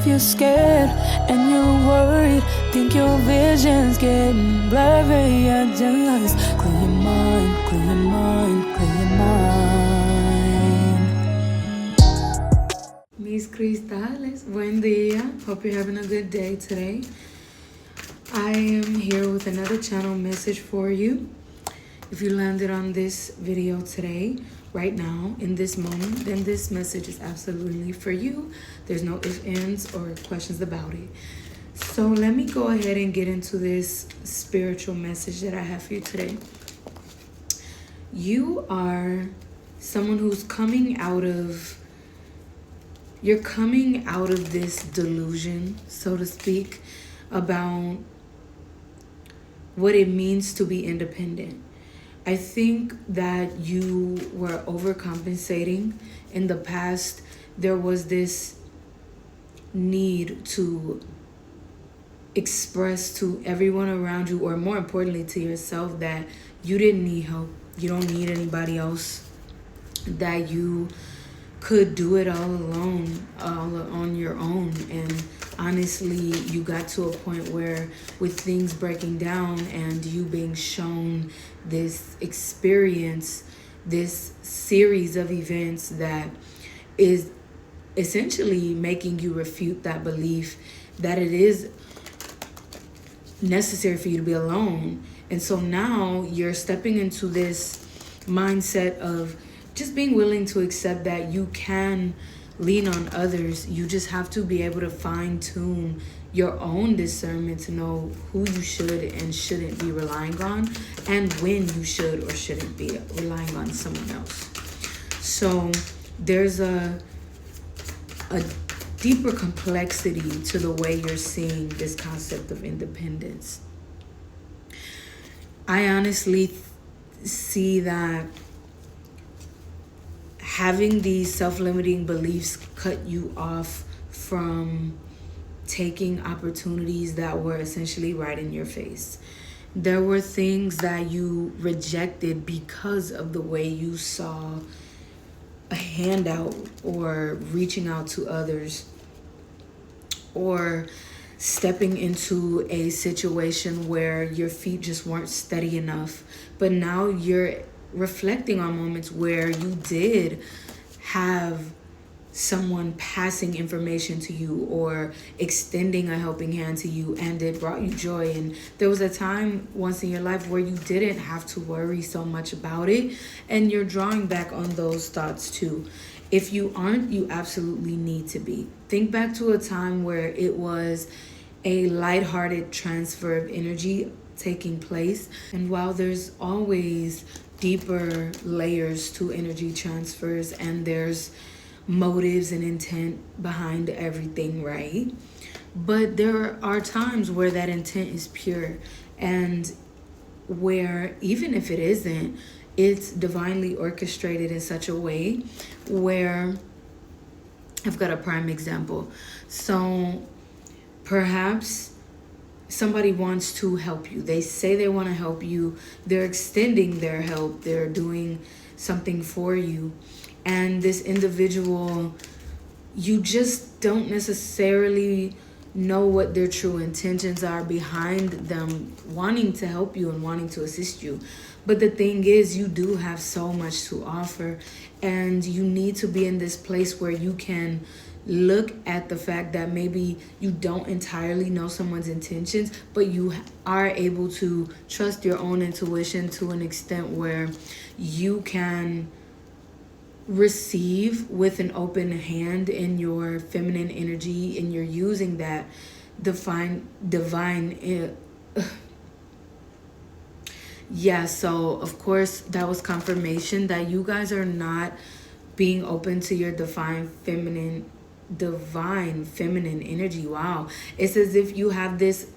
if you're scared and you're worried, think your vision's getting blurry. I just clear your mind, clear your mind, clear your mind. Mis cristales, buen día. Hope you're having a good day today. I am here with another channel message for you. If you landed on this video today, right now, in this moment, then this message is absolutely for you. There's no ifs, ands, or questions about it. So let me go ahead and get into this spiritual message that I have for you today. You are someone who's coming out of this delusion, so to speak, about what it means to be independent. I think that you were overcompensating in the past. There was this need to express to everyone around you, or more importantly to yourself, that you didn't need help. You don't need anybody else. That you could do it all alone, all on your own. And honestly, you got to a point where, with things breaking down and you being shown this experience, this series of events that is essentially making you refute that belief that it is necessary for you to be alone. And so now you're stepping into this mindset of just being willing to accept that you can lean on others. You just have to be able to fine-tune your own discernment to know who you should and shouldn't be relying on, and when you should or shouldn't be relying on someone else. So there's a deeper complexity to the way you're seeing this concept of independence. I honestly see that having these self-limiting beliefs cut you off from taking opportunities that were essentially right in your face. There were things that you rejected because of the way you saw a handout, or reaching out to others, or stepping into a situation where your feet just weren't steady enough. But now you're reflecting on moments where you did have someone passing information to you or extending a helping hand to you, and it brought you joy. And there was a time once in your life where you didn't have to worry so much about it, and you're drawing back on those thoughts too. If you aren't, you absolutely need to be. Think back to a time where it was a lighthearted transfer of energy taking place. And while there's always deeper layers to energy transfers, and there's motives and intent behind everything, right? But there are times where that intent is pure, and where even if it isn't, it's divinely orchestrated in such a way where, I've got a prime example. So perhaps somebody wants to help you. They say they want to help you. They're extending their help. They're doing something for you. And this individual, you just don't necessarily know what their true intentions are behind them wanting to help you and wanting to assist you. But the thing is, you do have so much to offer, and you need to be in this place where you can look at the fact that maybe you don't entirely know someone's intentions, but you are able to trust your own intuition to an extent where you can receive with an open hand in your feminine energy, and you're using that divine yeah. So of course that was confirmation that you guys are not being open to your divine feminine energy. Wow. It's as if you have this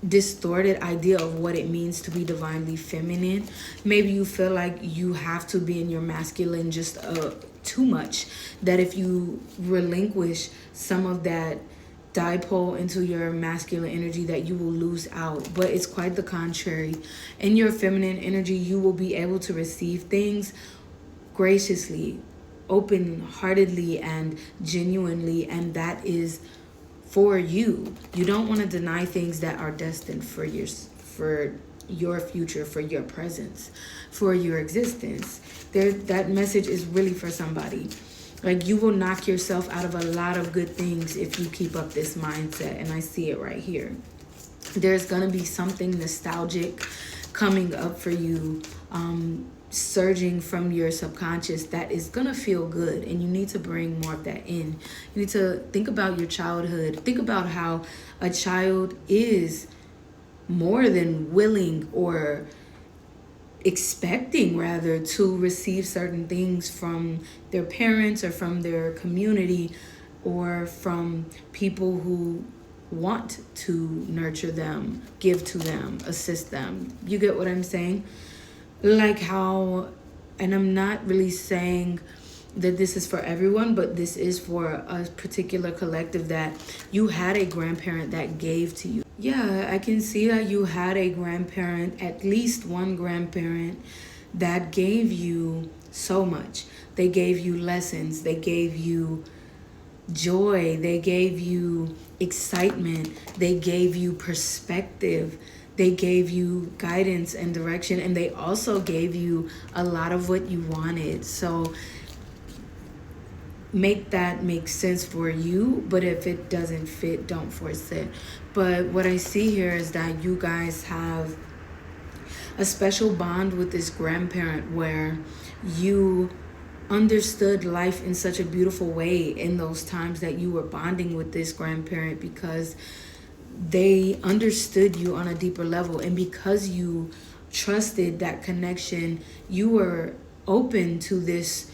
distorted idea of what it means to be divinely feminine. Maybe you feel like you have to be in your masculine just too much, that if you relinquish some of that dipole into your masculine energy, that you will lose out. But it's quite the contrary. In your feminine energy, you will be able to receive things graciously, open-heartedly, and genuinely, and that is for you. You don't want to deny things that are destined for your future, for your presence, for your existence. That message is really for somebody. Like, you will knock yourself out of a lot of good things if you keep up this mindset. And I see it right here. There's going to be something nostalgic coming up for you, surging from your subconscious, that is going to feel good. And you need to bring more of that in. You need to think about your childhood. Think about how a child is more than willing, or expecting rather, to receive certain things from their parents or from their community or from people who want to nurture them, give to them, assist them. You get what I'm saying? Like how, and I'm not really saying that this is for everyone, but this is for a particular collective, that you had a grandparent that gave to you. Yeah, I can see that you had a grandparent, at least one grandparent, that gave you so much. They gave you lessons. They gave you joy. They gave you excitement. They gave you perspective. They gave you guidance and direction. And they also gave you a lot of what you wanted. So make that make sense for you. But if it doesn't fit, don't force it. But what I see here is that you guys have a special bond with this grandparent, where you understood life in such a beautiful way in those times that you were bonding with this grandparent, because they understood you on a deeper level. And because you trusted that connection, you were open to this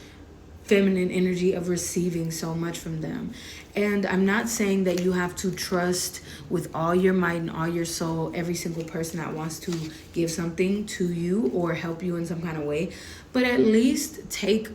feminine energy of receiving so much from them. And I'm not saying that you have to trust with all your might and all your soul every single person that wants to give something to you or help you in some kind of way, but at least take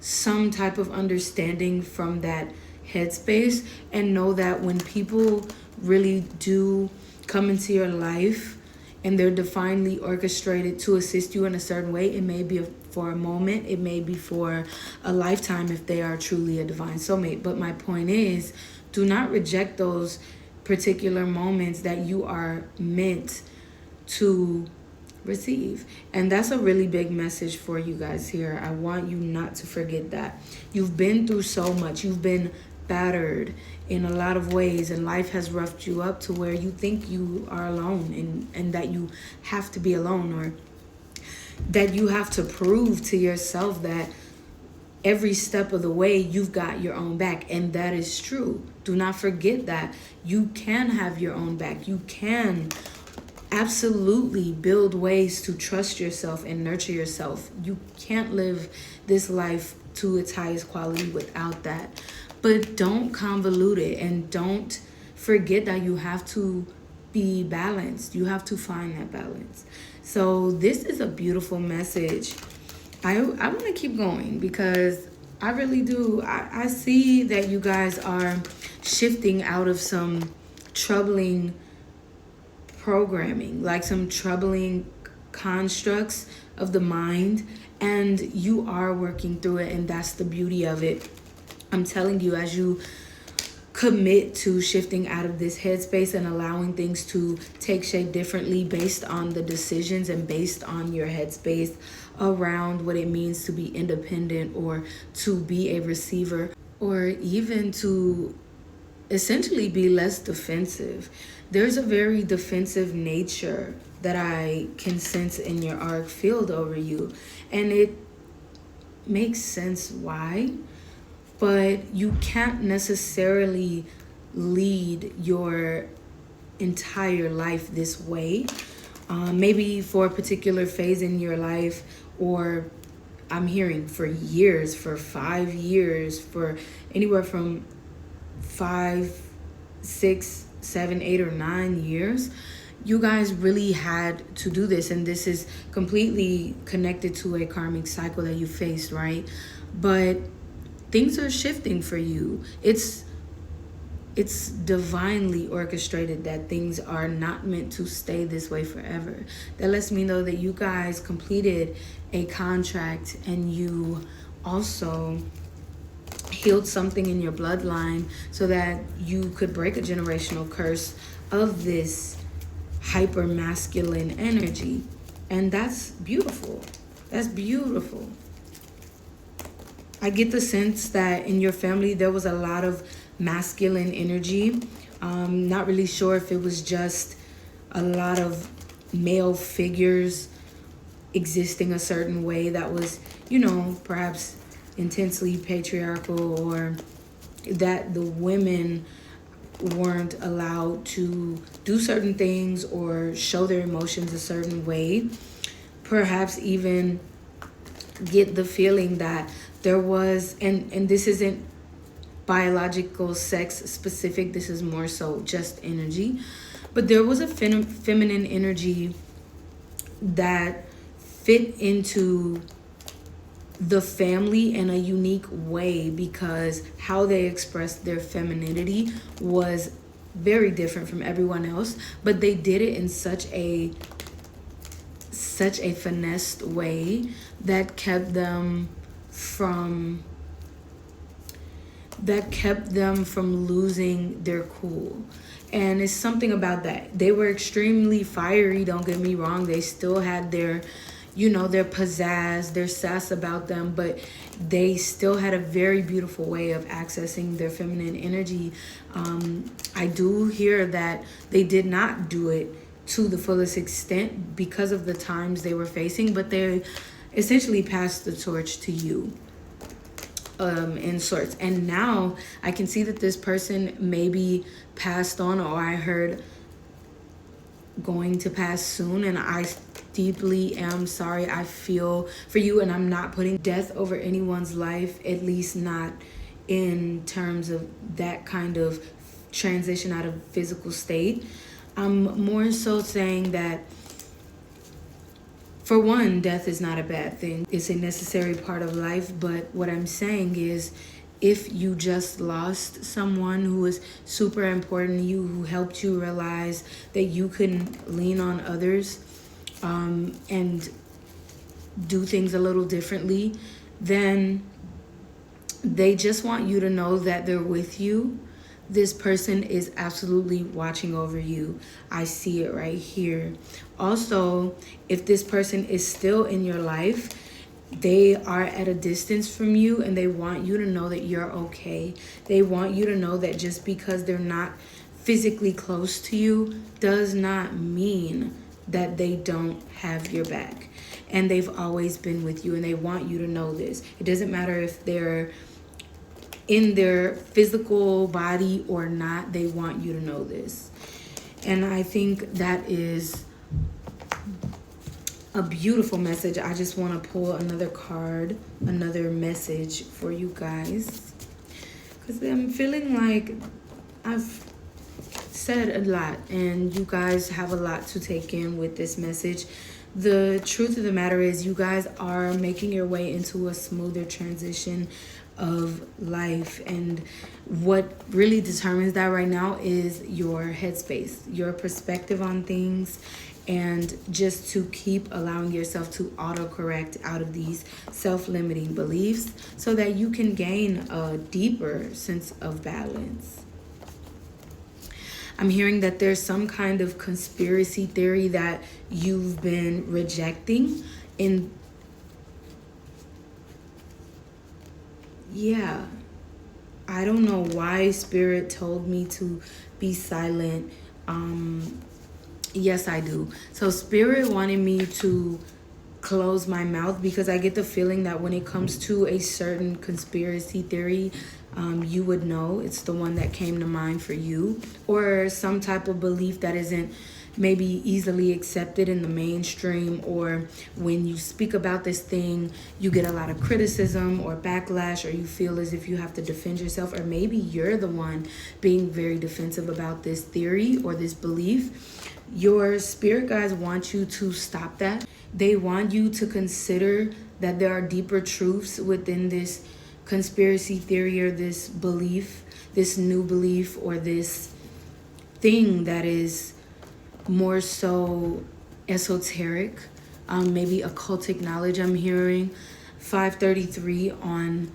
some type of understanding from that headspace, and know that when people really do come into your life and they're divinely orchestrated to assist you in a certain way, it may be for a moment, it may be for a lifetime if they are truly a divine soulmate. But my point is, do not reject those particular moments that you are meant to receive. And that's a really big message for you guys here. I want you not to forget that. You've been through so much. You've been battered in a lot of ways, and life has roughed you up to where you think you are alone, and that you have to be alone, or that you have to prove to yourself that every step of the way you've got your own back. And that is true. Do not forget that you can have your own back. You can absolutely build ways to trust yourself and nurture yourself. You can't live this life to its highest quality without that. But don't convolute it, and don't forget that you have to be balanced. You have to find that balance. So this is a beautiful message. I want to keep going, because I really do. I see that you guys are shifting out of some troubling programming, like some troubling constructs of the mind, and you are working through it, and that's the beauty of it. I'm telling you, as you commit to shifting out of this headspace and allowing things to take shape differently based on the decisions and based on your headspace around what it means to be independent, or to be a receiver, or even to essentially be less defensive. There's a very defensive nature that I can sense in your arc field over you, and it makes sense why. But you can't necessarily lead your entire life this way. Maybe for a particular phase in your life, or I'm hearing for years, for 5 years, for anywhere from 5, 6, 7, 8, or 9 years, you guys really had to do this. And this is completely connected to a karmic cycle that you faced, right? But things are shifting for you. It's divinely orchestrated that things are not meant to stay this way forever. That lets me know that you guys completed a contract, and you also healed something in your bloodline so that you could break a generational curse of this hyper masculine energy. And that's beautiful. That's beautiful. I get the sense that in your family there was a lot of masculine energy. Not really sure if it was just a lot of male figures existing a certain way that was, you know, perhaps intensely patriarchal, or that the women weren't allowed to do certain things or show their emotions a certain way. Perhaps even get the feeling that there was, and this isn't biological sex specific, this is more so just energy, but there was a feminine energy that fit into the family in a unique way, because how they expressed their femininity was very different from everyone else, but they did it in such a finessed way that kept them from losing their cool. And it's something about that. They were extremely fiery, don't get me wrong. They still had their, you know, their pizzazz, their sass about them, but they still had a very beautiful way of accessing their feminine energy. I do hear that they did not do it to the fullest extent because of the times they were facing, but they essentially passed the torch to you, in sorts. And now I can see that this person maybe passed on, or I heard going to pass soon, and I deeply am sorry. I feel for you, and I'm not putting death over anyone's life, at least not in terms of that kind of transition out of physical state. I'm more so saying that, for one, death is not a bad thing. It's a necessary part of life. But what I'm saying is, if you just lost someone who was super important to you, who helped you realize that you can lean on others, and do things a little differently, then they just want you to know that they're with you. This person is absolutely watching over you. I see it right here. Also, if this person is still in your life, they are at a distance from you, and they want you to know that you're okay. They want you to know that just because they're not physically close to you does not mean that they don't have your back. And they've always been with you, and they want you to know this. It doesn't matter if they're in their physical body or not, they want you to know this. And I think that is a beautiful message. I just want to pull another card, another message for you guys, because I'm feeling like I've said a lot and you guys have a lot to take in with this message. The truth of the matter is, you guys are making your way into a smoother transition of life, and what really determines that right now is your headspace, your perspective on things, and just to keep allowing yourself to autocorrect out of these self-limiting beliefs so that you can gain a deeper sense of balance. I'm hearing that there's some kind of conspiracy theory that you've been rejecting. Yeah, I don't know why Spirit told me to be silent. Yes, I do. So Spirit wanted me to close my mouth, because I get the feeling that when it comes to a certain conspiracy theory, you would know. It's the one that came to mind for you, or some type of belief that isn't maybe easily accepted in the mainstream, or when you speak about this thing, you get a lot of criticism or backlash, or you feel as if you have to defend yourself, or maybe you're the one being very defensive about this theory or this belief. Your spirit guides want you to stop that. They want you to consider that there are deeper truths within this conspiracy theory, or this belief, this new belief, or this thing that is more so esoteric, maybe occultic knowledge. I'm hearing 533 on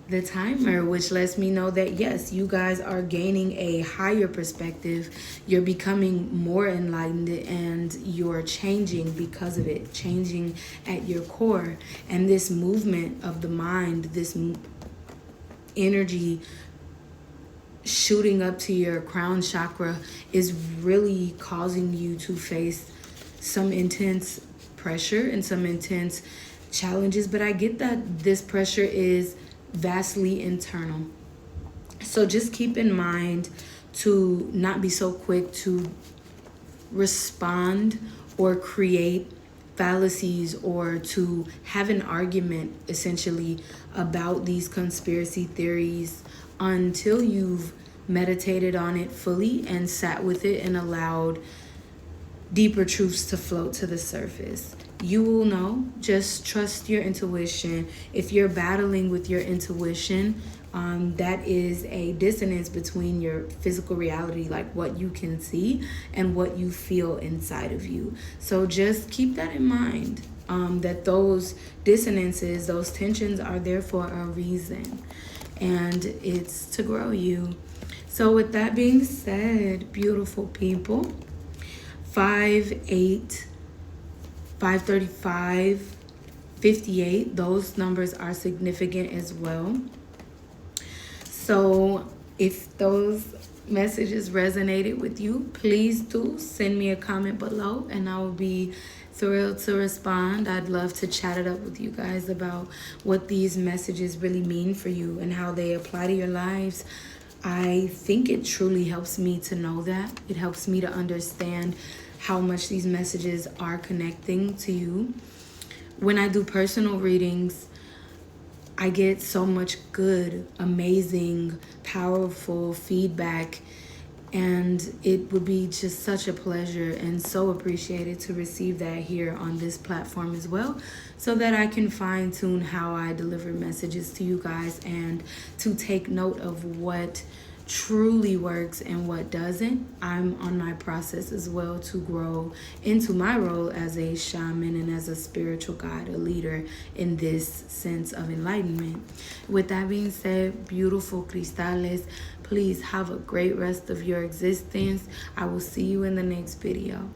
the timer, which lets me know that yes, you guys are gaining a higher perspective. You're becoming more enlightened and you're changing because of it, changing at your core. And this movement of the mind, this energy shooting up to your crown chakra is really causing you to face some intense pressure and some intense challenges. But I get that this pressure is vastly internal. So just keep in mind to not be so quick to respond or create fallacies or to have an argument essentially about these conspiracy theories until you've meditated on it fully and sat with it and allowed deeper truths to float to the surface. You will know. Just trust your intuition. If you're battling with your intuition, that is a dissonance between your physical reality, like what you can see, and what you feel inside of you. So just keep that in mind, that those dissonances, those tensions are there for a reason, and it's to grow you. So with that being said, beautiful people, 5, 8, 535, 58, those numbers are significant as well. So if those messages resonated with you, please do send me a comment below and I will be thrilled to respond. I'd love to chat it up with you guys about what these messages really mean for you and how they apply to your lives. I think it truly helps me to know that. It helps me to understand how much these messages are connecting to you. When I do personal readings, I get so much good, amazing, powerful feedback, and it would be just such a pleasure and so appreciated to receive that here on this platform as well, so that I can fine-tune how I deliver messages to you guys and to take note of what truly works and what doesn't. I'm on my process as well to grow into my role as a shaman and as a spiritual guide, a leader in this sense of enlightenment. With that being said, beautiful crystales, please have a great rest of your existence. I will see you in the next video.